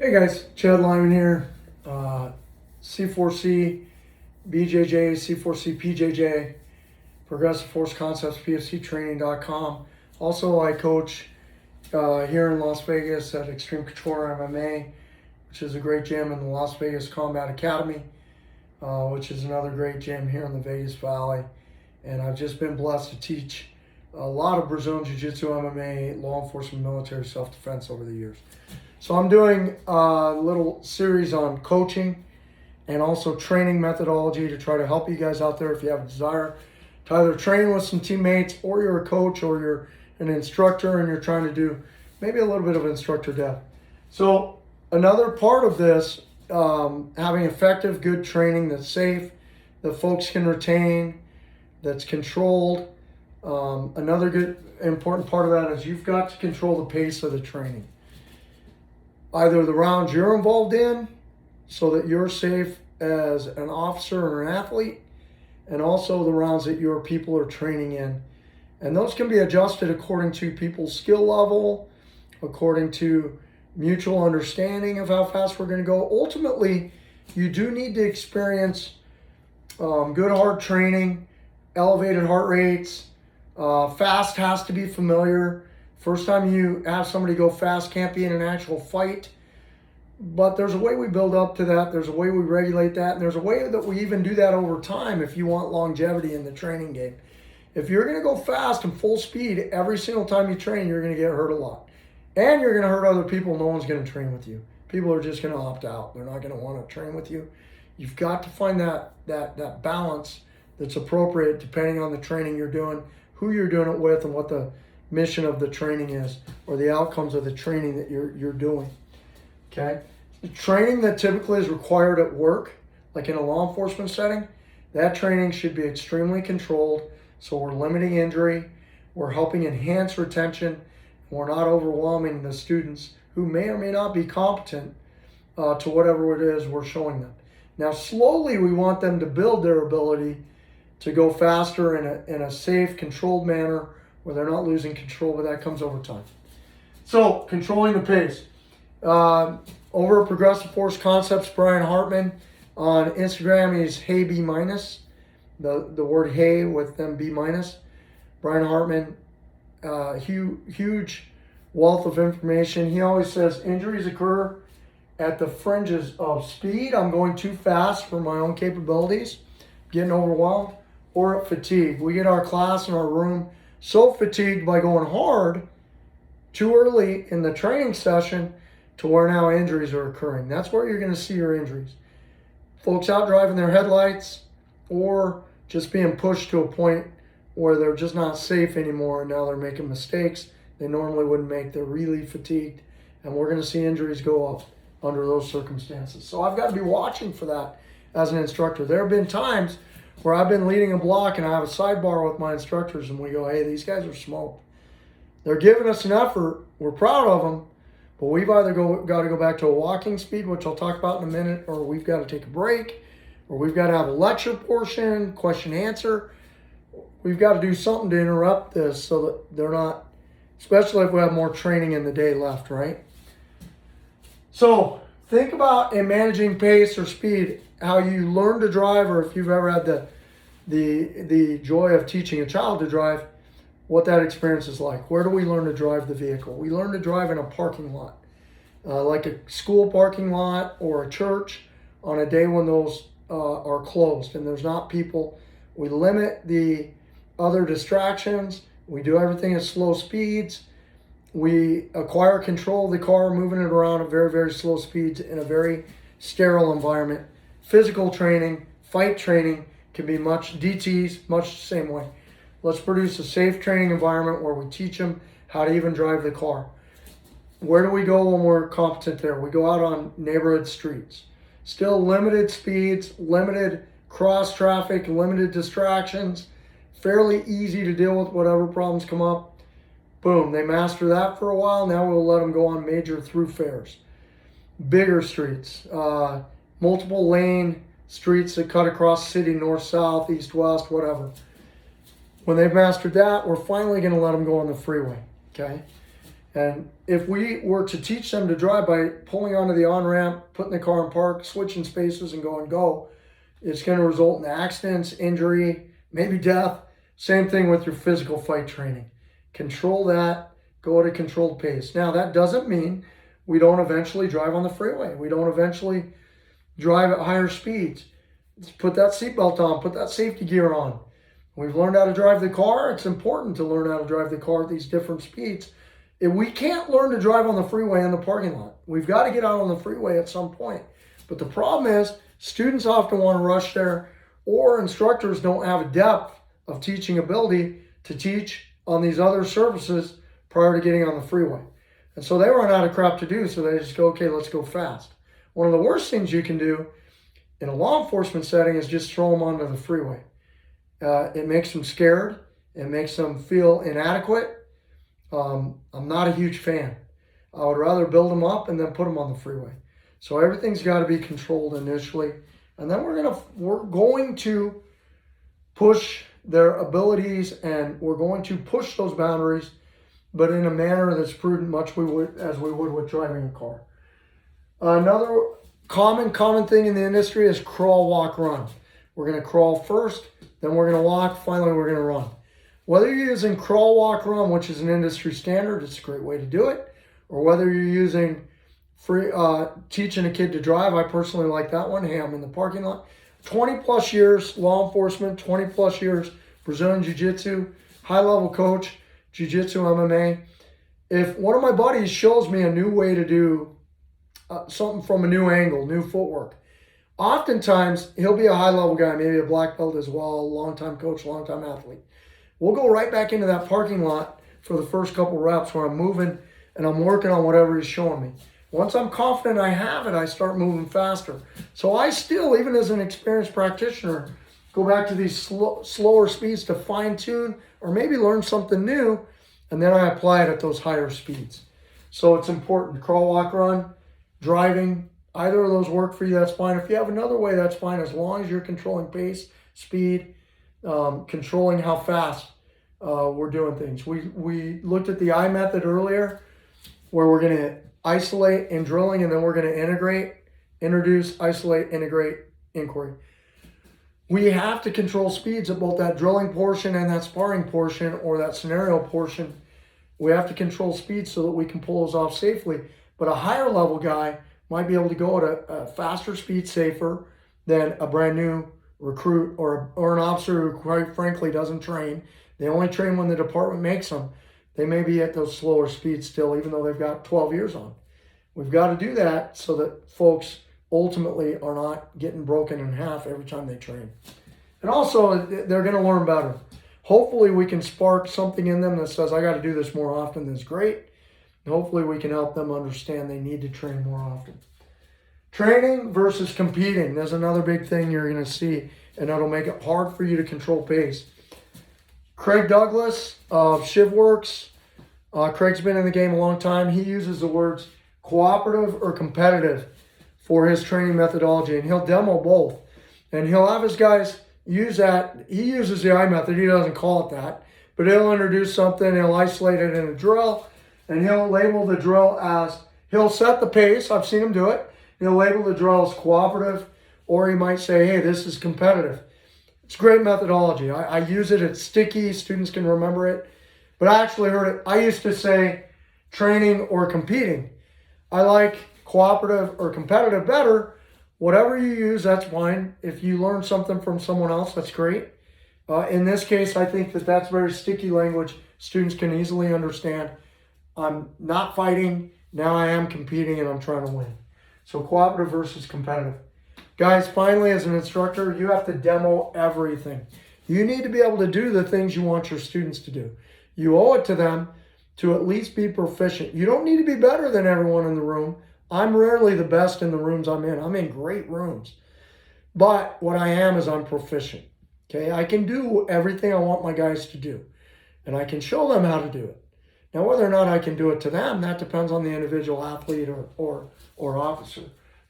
Hey guys, Chad Lyman here, C4C, BJJ, C4C, PJJ, Progressive Force Concepts, PFCtraining.com. Also, I coach here in Las Vegas at Extreme Couture MMA, which is a great gym in the Las Vegas Combat Academy, which is another great gym here in the Vegas Valley. And I've just been blessed to teach a lot of Brazilian Jiu-Jitsu, MMA, law enforcement, military self-defense over the years. So I'm doing a little series on coaching and also training methodology to try to help you guys out there if you have a desire to either train with some teammates, or you're a coach, or you're an instructor and you're trying to do maybe a little bit of instructor depth. So another part of this, having effective, good training that's safe, that folks can retain, that's controlled. Another good, important part of that is you've got to control the pace of the training. Either the rounds you're involved in so that you're safe as an officer or an athlete, and also the rounds that your people are training in. And those can be adjusted according to people's skill level, according to mutual understanding of how fast we're going to go. Ultimately, you do need to experience good hard training, elevated heart rates. Fast has to be familiar. First time you have somebody go fast can't be in an actual fight, but there's a way we build up to that. There's a way we regulate that, and there's a way that we even do that over time if you want longevity in the training game. If you're going to go fast and full speed every single time you train, you're going to get hurt a lot. And you're going to hurt other people. No one's going to train with you. People are just going to opt out. They're not going to want to train with you. You've got to find that balance that's appropriate depending on the training you're doing, who you're doing it with, and what the mission of the training is, or the outcomes of the training that you're doing. Okay? The training that typically is required at work, like in a law enforcement setting, that training should be extremely controlled, so we're limiting injury, we're helping enhance retention, and we're not overwhelming the students who may or may not be competent to whatever it is we're showing them. Now, slowly we want them to build their ability to go faster in a safe, controlled manner where they're not losing control, but that comes over time. So, controlling the pace. Over at Progressive Force Concepts, Brian Hartman. On Instagram, he's Hey B minus. The word hey with them B minus. Brian Hartman, huge wealth of information. He always says injuries occur at the fringes of speed. I'm going too fast for my own capabilities, getting overwhelmed, or at fatigue. We get our class in our room so fatigued by going hard too early in the training session to where now injuries are occurring. That's where you're going to see your injuries. Folks out driving their headlights, or just being pushed to a point where they're just not safe anymore, and now they're making mistakes they normally wouldn't make. They're really fatigued, and we're going to see injuries go up under those circumstances. So I've got to be watching for that as an instructor. There have been times where I've been leading a block and I have a sidebar with my instructors and we go, hey, these guys are smoked. They're giving us an effort. We're proud of them, but we've either got to go back to a walking speed, which I'll talk about in a minute, or we've got to take a break, or we've got to have a lecture portion, question answer. We've got to do something to interrupt this so that they're not, especially if we have more training in the day left, right? So think about, in managing pace or speed, how you learn to drive, or if you've ever had the joy of teaching a child to drive, what that experience is like. Where do we learn to drive the vehicle? We learn to drive in a parking lot, like a school parking lot or a church on a day when those are closed and there's not people. We limit the other distractions. We do everything at slow speeds. We acquire control of the car, moving it around at very, very slow speeds in a very sterile environment. Physical training, fight training can be DTs, much the same way. Let's produce a safe training environment where we teach them how to even drive the car. Where do we go when we're competent there? We go out on neighborhood streets. Still limited speeds, limited cross traffic, limited distractions, fairly easy to deal with whatever problems come up. Boom, they master that for a while. Now we'll let them go on major thoroughfares. Bigger streets, multiple lane streets that cut across the city, north, south, east, west, whatever. When they've mastered that, we're finally going to let them go on the freeway, okay? And if we were to teach them to drive by pulling onto the on-ramp, putting the car in park, switching spaces and go, it's going to result in accidents, injury, maybe death. Same thing with your physical fight training. Control that, go at a controlled pace. Now, that doesn't mean we don't eventually drive on the freeway. We don't eventually drive at higher speeds. Put that seatbelt on, put that safety gear on. We've learned how to drive the car. It's important to learn how to drive the car at these different speeds. If we can't learn to drive on the freeway in the parking lot, we've got to get out on the freeway at some point. But the problem is students often want to rush there, or instructors don't have a depth of teaching ability to teach on these other surfaces prior to getting on the freeway. And so they run out of crap to do, so they just go, okay, let's go fast. One of the worst things you can do in a law enforcement setting is just throw them onto the freeway. It makes them scared. It makes them feel inadequate. I'm not a huge fan. I would rather build them up and then put them on the freeway. So everything's got to be controlled initially. And then we're going to push their abilities, and we're going to push those boundaries, but in a manner that's prudent, much as we would with driving a car. Another common thing in the industry is crawl, walk, run. We're going to crawl first, then we're going to walk, finally we're going to run. Whether you're using crawl, walk, run, which is an industry standard, it's a great way to do it, or whether you're using teaching a kid to drive, I personally like that one. Hey, I'm in the parking lot. 20 plus years law enforcement, 20 plus years Brazilian Jiu-Jitsu, high-level coach, Jiu-Jitsu, MMA. If one of my buddies shows me a new way to do something from a new angle, new footwork, oftentimes he'll be a high-level guy, maybe a black belt as well, long-time coach, long-time athlete. We'll go right back into that parking lot for the first couple reps where I'm moving and I'm working on whatever he's showing me. Once I'm confident I have it, I start moving faster. So I still, even as an experienced practitioner, go back to these slower speeds to fine-tune or maybe learn something new, and then I apply it at those higher speeds. So it's important. Crawl, walk, run, driving, either of those work for you, that's fine. If you have another way, that's fine, as long as you're controlling pace, speed, controlling how fast we're doing things. We looked at the I method earlier, where we're going to isolate and drilling, and then we're going to integrate, introduce, isolate, integrate, inquiry. We have to control speeds at both that drilling portion and that sparring portion, or that scenario portion. We have to control speeds so that we can pull those off safely. But a higher level guy might be able to go at a faster speed, safer than a brand new recruit or an officer who quite frankly doesn't train. They only train when the department makes them. They may be at those slower speeds still, even though they've got 12 years on. We've got to do that so that folks ultimately are not getting broken in half every time they train. And also, they're going to learn better. Hopefully, we can spark something in them that says, I got to do this more often. That's great. And hopefully, we can help them understand they need to train more often. Training versus competing. There's another big thing you're going to see, and that'll make it hard for you to control pace. Craig Douglas of ShivWorks. Craig's been in the game a long time. He uses the words cooperative or competitive for his training methodology, and he'll demo both. And he'll have his guys use that. He uses the I method. He doesn't call it that, but he'll introduce something. He'll isolate it in a drill, and he'll label the drill as, he'll set the pace. I've seen him do it. He'll label the drill as cooperative, or he might say, hey, this is competitive. It's great methodology. I use it. It's sticky. Students can remember it. But I actually heard it. I used to say training or competing. I like cooperative or competitive better. Whatever you use, that's fine. If you learn something from someone else, that's great. In this case, I think that that's very sticky language. Students can easily understand. I'm not fighting. Now I am competing and I'm trying to win. So cooperative versus competitive. Guys, finally, as an instructor, you have to demo everything. You need to be able to do the things you want your students to do. You owe it to them to at least be proficient. You don't need to be better than everyone in the room. I'm rarely the best in the rooms I'm in. I'm in great rooms. But what I am is I'm proficient. Okay, I can do everything I want my guys to do. And I can show them how to do it. Now, whether or not I can do it to them, that depends on the individual athlete or officer.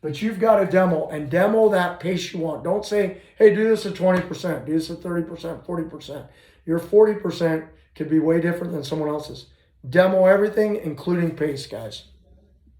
But you've got to demo that pace you want. Don't say, hey, do this at 20%, do this at 30%, 40%. Your 40% could be way different than someone else's. demo everything, including pace, guys.